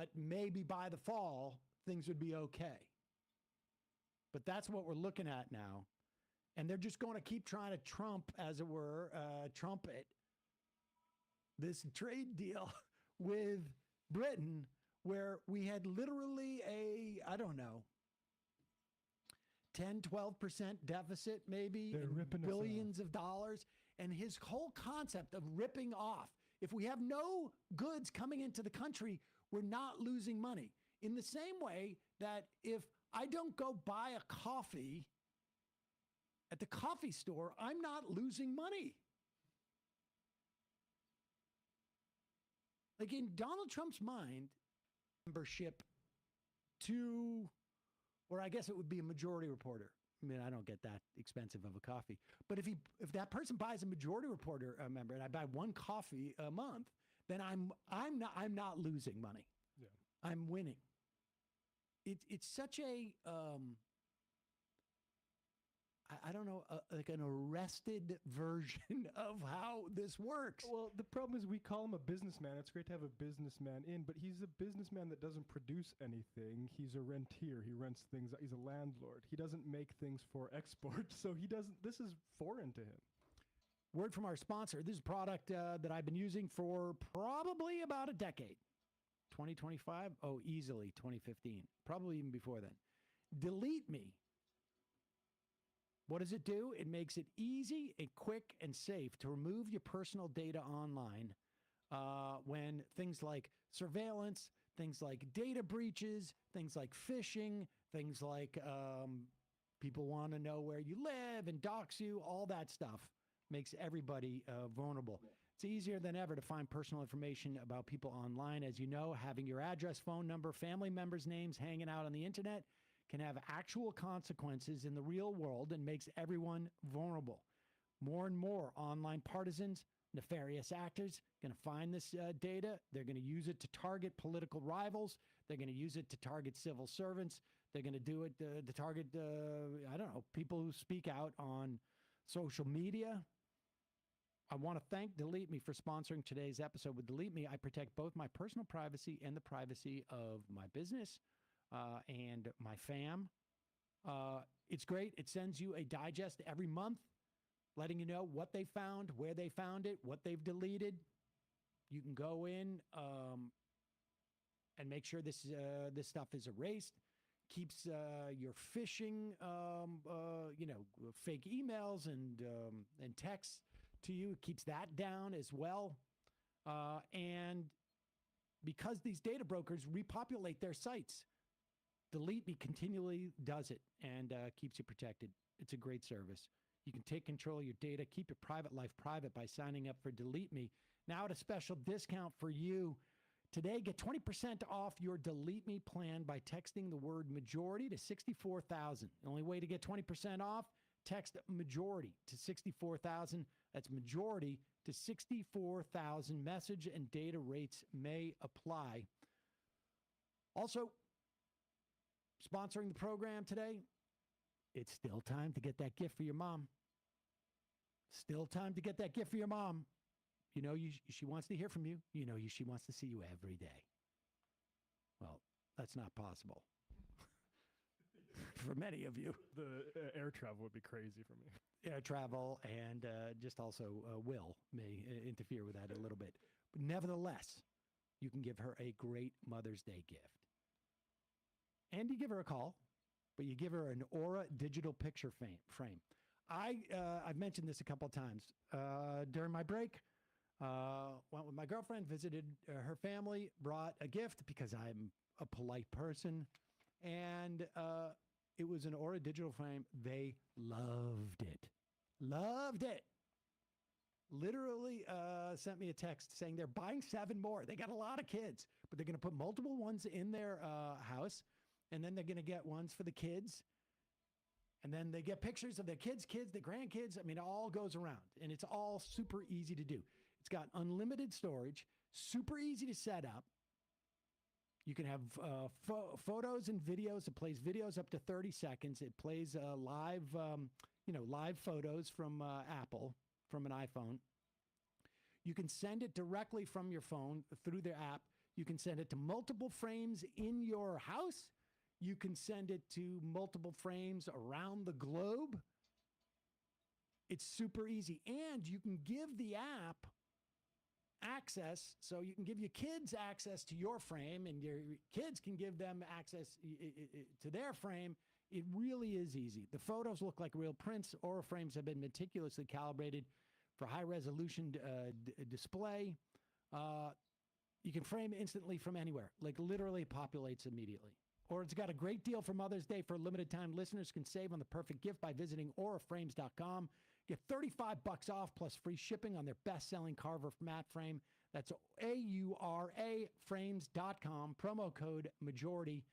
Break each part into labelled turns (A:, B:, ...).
A: but maybe by the fall, things would be okay. But that's what we're looking at now. And they're just going to keep trying to trump, as it were, trumpet this trade deal with Britain, where we had literally a, I don't know, 10, 12% deficit, maybe, billions of dollars. And his whole concept of ripping off, if we have no goods coming into the country, we're not losing money. In the same way that if I don't go buy a coffee at the coffee store, I'm not losing money. Like in Donald Trump's mind, membership to, or I guess it would be a majority reporter. I mean, I don't get that expensive of a coffee. But if that person buys a majority reporter member and I buy one coffee a month, then I'm not losing money. Yeah. I'm winning. It's such a I don't know, like an arrested version of how this works.
B: Well, the problem is we call him a businessman. It's great to have a businessman in, but he's a businessman that doesn't produce anything. He's a rentier. He rents things. He's a landlord. He doesn't make things for export, so he doesn't. This is foreign to him.
A: Word from our sponsor. This is a product that I've been using for probably about a decade. 2025? Oh, easily 2015. Probably even before then. Delete Me. What does it do? It makes it easy and quick and safe to remove your personal data online when things like surveillance, things like data breaches, things like phishing, things like people want to know where you live and dox you, all that stuff makes everybody vulnerable. It's easier than ever to find personal information about people online. As you know, having your address, phone number, family members' names hanging out on the internet can have actual consequences in the real world and makes everyone vulnerable. More and more online partisans, nefarious actors, going to find this data. They're going to use it to target political rivals. They're going to use it to target civil servants. They're going to do it to target, I don't know, people who speak out on social media. I want to thank Delete Me for sponsoring today's episode. With Delete Me, I protect both my personal privacy and the privacy of my business and my fam. It's great. It sends you a digest every month, letting you know what they found, where they found it, what they've deleted. You can go in and make sure this stuff is erased. Keeps your phishing, fake emails and texts to you. It keeps that down as well. And because these data brokers repopulate their sites, Delete Me continually does it and keeps you protected. It's a great service. You can take control of your data, keep your private life private by signing up for Delete Me. Now at a special discount for you. Today, get 20% off your Delete Me plan by texting the word majority to 64,000. The only way to get 20% off, text majority to 64,000. That's majority to 64,000. Message and data rates may apply. Also, sponsoring the program today, it's still time to get that gift for your mom. Still time to get that gift for your mom. You know, she wants to hear from you. You know, she wants to see you every day. Well, that's not possible for many of you.
B: The air travel would be crazy for me.
A: Air travel and just also Will may interfere with that a little bit. But nevertheless, you can give her a great Mother's Day gift. And you give her a call, but you give her an Aura digital picture frame. I've mentioned this a couple of times. During my break, went with my girlfriend, visited her family, brought a gift because I'm a polite person. And it was an Aura digital frame. They loved it. Loved it. Literally sent me a text saying they're buying 7 more. They got a lot of kids, but they're going to put multiple ones in their house. And then they're going to get ones for the kids. And then they get pictures of their kids, the grandkids. I mean, it all goes around. And it's all super easy to do. It's got unlimited storage, super easy to set up. You can have photos and videos. It plays videos up to 30 seconds. It plays live photos from Apple, from an iPhone. You can send it directly from your phone through their app. You can send it to multiple frames in your house. You can send it to multiple frames around the globe. It's super easy. And you can give the app access, so you can give your kids access to your frame, and your kids can give them access to their frame. It really is easy. The photos look like real prints. Aura frames have been meticulously calibrated for high resolution display. You can frame instantly from anywhere, like literally populates immediately. Or it's got a great deal for Mother's Day. For a limited time, listeners can save on the perfect gift by visiting auraframes.com. Get $35 off plus free shipping on their best-selling Carver mat frame. That's auraframes.com. Promo code majority.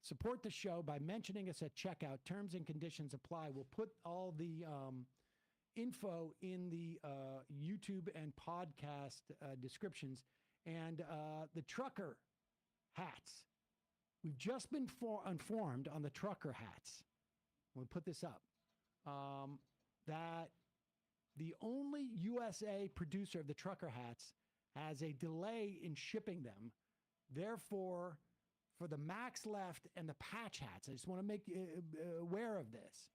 A: Support the show by mentioning us at checkout. Terms and conditions apply. We'll put all the info in the YouTube and podcast descriptions. And the trucker hats. We've just been informed on the trucker hats. We'll put this up. That the only USA producer of the trucker hats has a delay in shipping them. Therefore, for the Max Left and the patch hats, I just want to make you aware of this.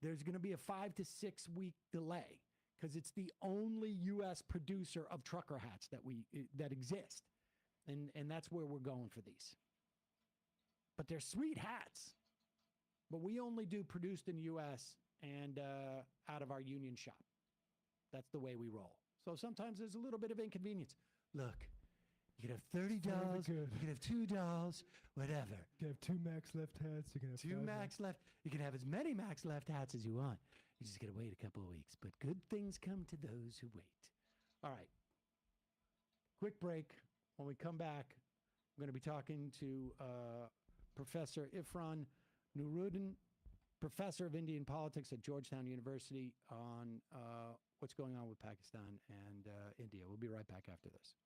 A: There's going to be a 5 to 6 week delay because it's the only U.S. producer of trucker hats that exist. And that's where we're going for these. But they're sweet hats. But we only do produced in the U.S. and out of our union shop. That's the way we roll. So sometimes there's a little bit of inconvenience. Look, you can have $30, you can have $2, whatever.
B: You can have 2 Max Left hats. You can have
A: 2 Max Left. You can have as many Max Left hats as you want. You just got to wait a couple of weeks. But good things come to those who wait. All right. Quick break. When we come back, we're going to be talking to Professor Irfan Nuruddin, professor of Indian politics at Georgetown University, on what's going on with Pakistan and India. We'll be right back after this.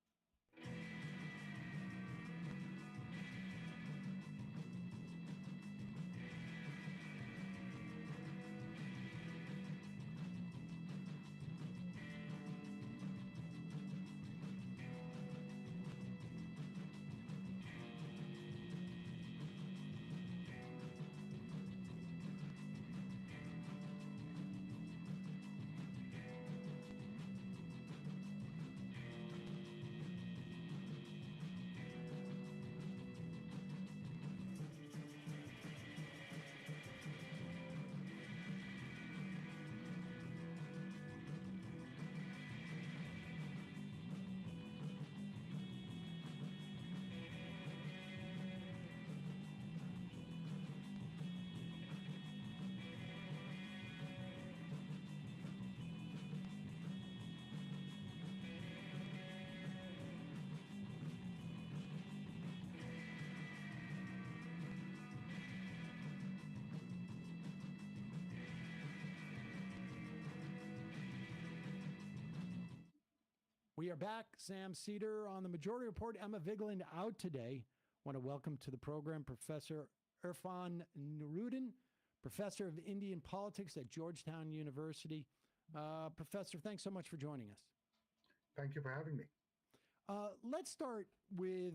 A: We are back. Sam Cedar on the Majority Report. Emma Vigeland out today. Want to welcome to the program Professor Irfan Nuruddin, Professor of Indian Politics at Georgetown University. Professor, thanks so much for joining us.
C: Thank you for having me.
A: Let's start with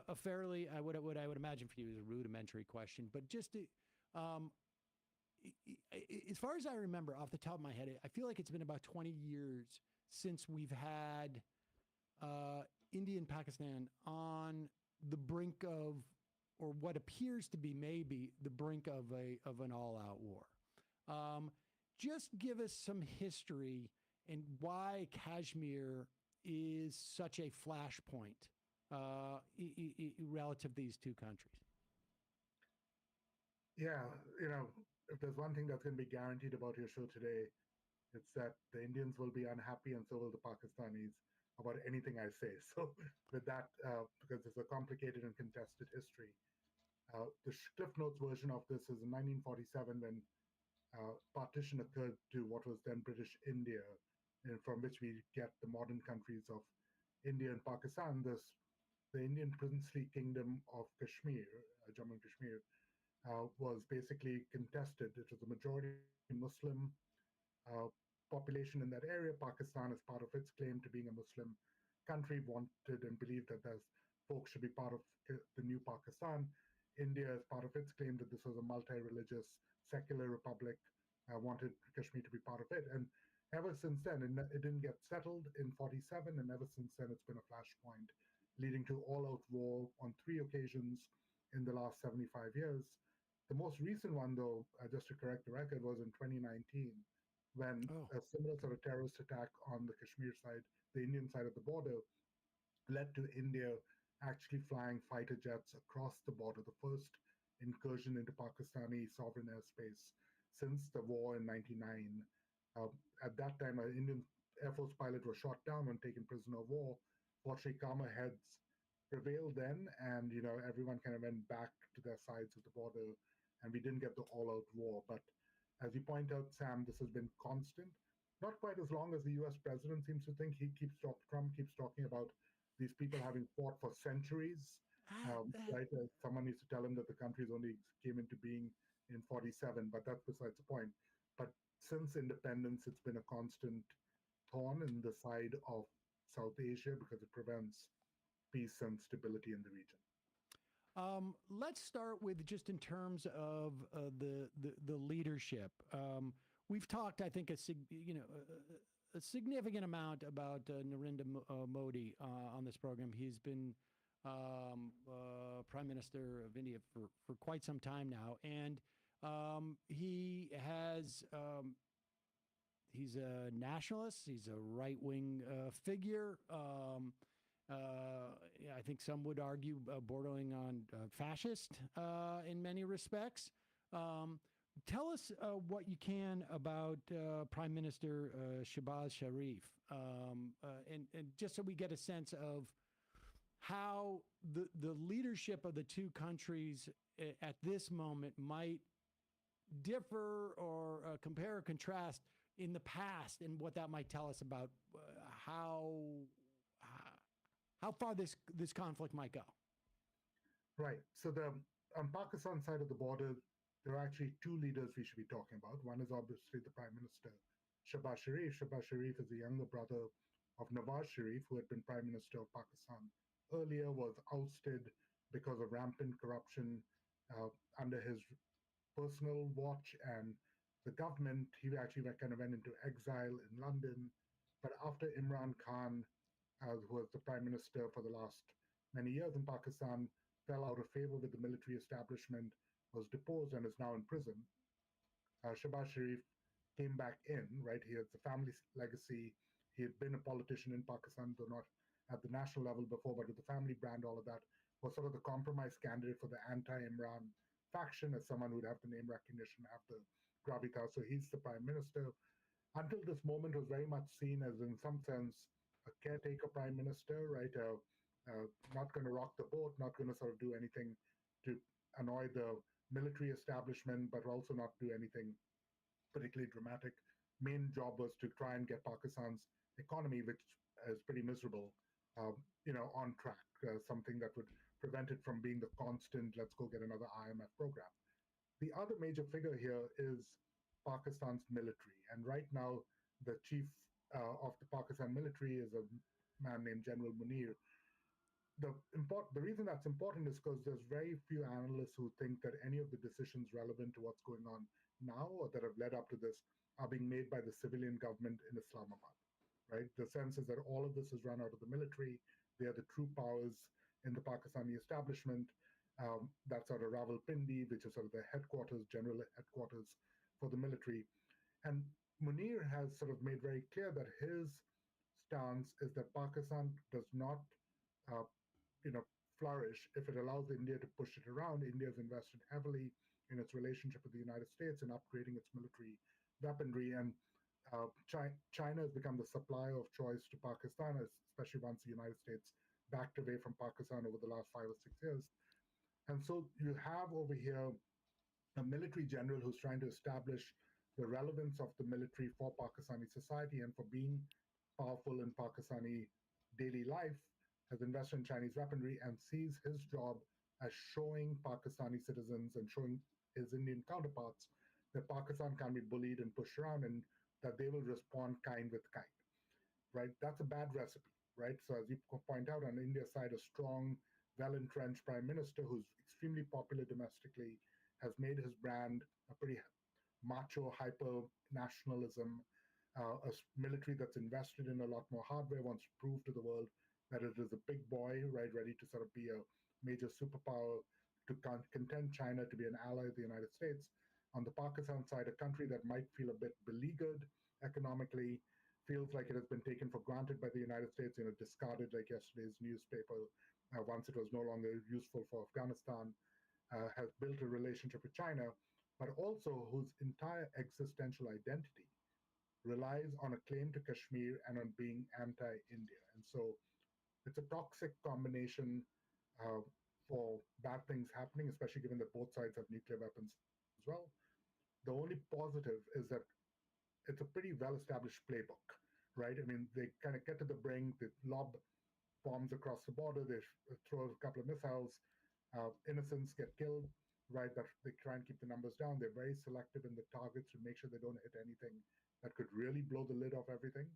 A: a fairly, what I would imagine for you is a rudimentary question, but just to, as far as I remember off the top of my head, I feel like it's been about 20 years since we've had India and Pakistan on the brink of, or what appears to be maybe the brink of an all-out war. Just give us some history and why Kashmir is such a flashpoint relative to these two countries.
C: Yeah, if there's one thing that's going to be guaranteed about your show today, it's that the Indians will be unhappy and so will the Pakistanis about anything I say. So with that, because it's a complicated and contested history, the Cliff Notes version of this is in 1947 when partition occurred to what was then British India, and from which we get the modern countries of India and Pakistan. The Indian princely kingdom of Kashmir, Jammu and Kashmir, was basically contested. It was a majority Muslim population in that area. Pakistan, as part of its claim to being a Muslim country, wanted and believed that there's folks should be part of the new Pakistan. India, as part of its claim that this was a multi-religious, secular republic, wanted Kashmir to be part of it. And ever since then, it didn't get settled in 47, and ever since then, it's been a flashpoint, leading to all-out war on 3 occasions in the last 75 years. The most recent one, though, just to correct the record, was in 2019, when
A: Oh,
C: a similar sort of terrorist attack on the Kashmir side, the Indian side of the border, led to India actually flying fighter jets across the border, the first incursion into Pakistani sovereign airspace since the war in 99. Uh, at that time, an Indian Air Force pilot was shot down and taken prisoner of war. Fortunately, calmer heads prevailed then, and everyone kind of went back to their sides of the border, and we didn't get the all-out war. But as you point out, Sam, this has been constant. Not quite as long as the U.S. president seems to think. Trump keeps talking about these people having fought for centuries. Right? Someone needs to tell him that the countries only came into being in 47, but that's besides the point. But since independence, it's been a constant thorn in the side of South Asia because it prevents peace and stability in the region.
A: Let's start with just in terms of the leadership. We've talked, I think, a significant amount about Narendra Modi on this program. He's been Prime Minister of India for quite some time now, and he has. He's a nationalist. He's a right-wing figure. I think some would argue bordering on fascist in many respects. Tell us what you can about Prime Minister Shehbaz Sharif, and just so we get a sense of how the leadership of the two countries at this moment might differ or compare or contrast in the past, and what that might tell us about how far this conflict might go.
C: Right. So on Pakistan side of the border, there are actually two leaders we should be talking about. One is obviously the Prime Minister, Shehbaz Sharif. Shehbaz Sharif is the younger brother of Nawaz Sharif, who had been Prime Minister of Pakistan earlier, was ousted because of rampant corruption under his personal watch and the government. He actually kind of went into exile in London. But after Imran Khan, who was the prime minister for the last many years in Pakistan, fell out of favor with the military establishment, was deposed, and is now in prison, Shehbaz Sharif came back in, right? He has the family legacy. He had been a politician in Pakistan, though not at the national level before, but with the family brand, all of that, was sort of the compromise candidate for the anti-Imran faction, as someone who'd have the name recognition, have the gravitas. So he's the prime minister. Until this moment, was very much seen as, in some sense, a caretaker prime minister, right? Not going to rock the boat, not going to sort of do anything to annoy the military establishment, but also not do anything particularly dramatic. Main job was to try and get Pakistan's economy, which is pretty miserable, on track. Something that would prevent it from being the constant, let's go get another IMF program. The other major figure here is Pakistan's military. And right now, the chief of the Pakistan military is a man named General Munir. The reason that's important is because there's very few analysts who think that any of the decisions relevant to what's going on now or that have led up to this are being made by the civilian government in Islamabad, right? The sense is that all of this is run out of the military. They are the true powers in the Pakistani establishment. That's sort of Rawalpindi, which is sort of the headquarters, general headquarters for the military. And Munir has sort of made very clear that his stance is that Pakistan does not uh, flourish if it allows India to push it around. India has invested heavily in its relationship with the United States and upgrading its military weaponry. And China has become the supplier of choice to Pakistan, especially once the United States backed away from Pakistan over the last 5 or 6 years. And so you have over here a military general who's trying to establish the relevance of the military for Pakistani society and for being powerful in Pakistani daily life, has invested in Chinese weaponry and sees his job as showing Pakistani citizens and showing his Indian counterparts that Pakistan can be bullied and pushed around and that they will respond kind with kind, right? That's a bad recipe, right? So as you point out, on India's side, a strong well-entrenched prime minister who's extremely popular domestically, has made his brand a pretty macho, hyper nationalism, military that's invested in a lot more hardware, wants to prove to the world that it is a big boy, right, ready to sort of be a major superpower to contend China to be an ally of the United States. On the Pakistan side, a country that might feel a bit beleaguered economically, feels like it has been taken for granted by the United States, discarded like yesterday's newspaper once it was no longer useful for Afghanistan, has built a relationship with China, but also whose entire existential identity relies on a claim to Kashmir and on being anti-India. And so it's a toxic combination uh, for bad things happening, especially given that both sides have nuclear weapons as well. The only positive is that it's a pretty well-established playbook, right? I mean, they kind of get to the brink, they lob bombs across the border, they throw a couple of missiles, innocents get killed, right? But they try and keep the numbers down. They're very selective in the targets to make sure they don't hit anything that could really blow the lid off everything.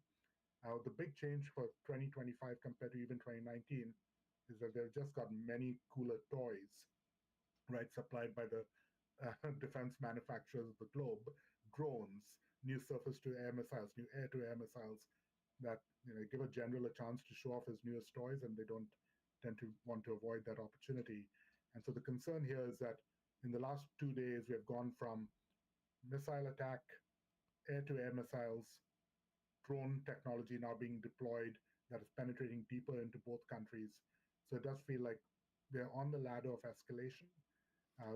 C: The big change for 2025 compared to even 2019 is that they've just got many cooler toys, right, supplied by the defense manufacturers of the globe, drones, new surface-to-air missiles, new air-to-air missiles that give a general a chance to show off his newest toys, and they don't tend to want to avoid that opportunity. And so the concern here is that in the last 2 days, we have gone from missile attack, air-to-air missiles, drone technology now being deployed that is penetrating deeper into both countries. So it does feel like they're on the ladder of escalation.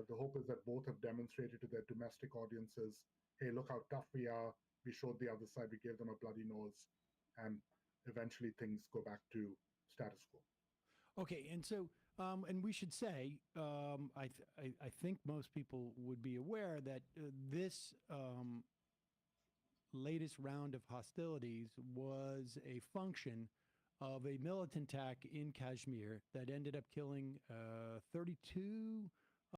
C: The hope is that both have demonstrated to their domestic audiences, hey, look how tough we are. We showed the other side, we gave them a bloody nose, and eventually things go back to status quo.
A: Okay, and so, and we should say, I think most people would be aware that this latest round of hostilities was a function of a militant attack in Kashmir that ended up killing 32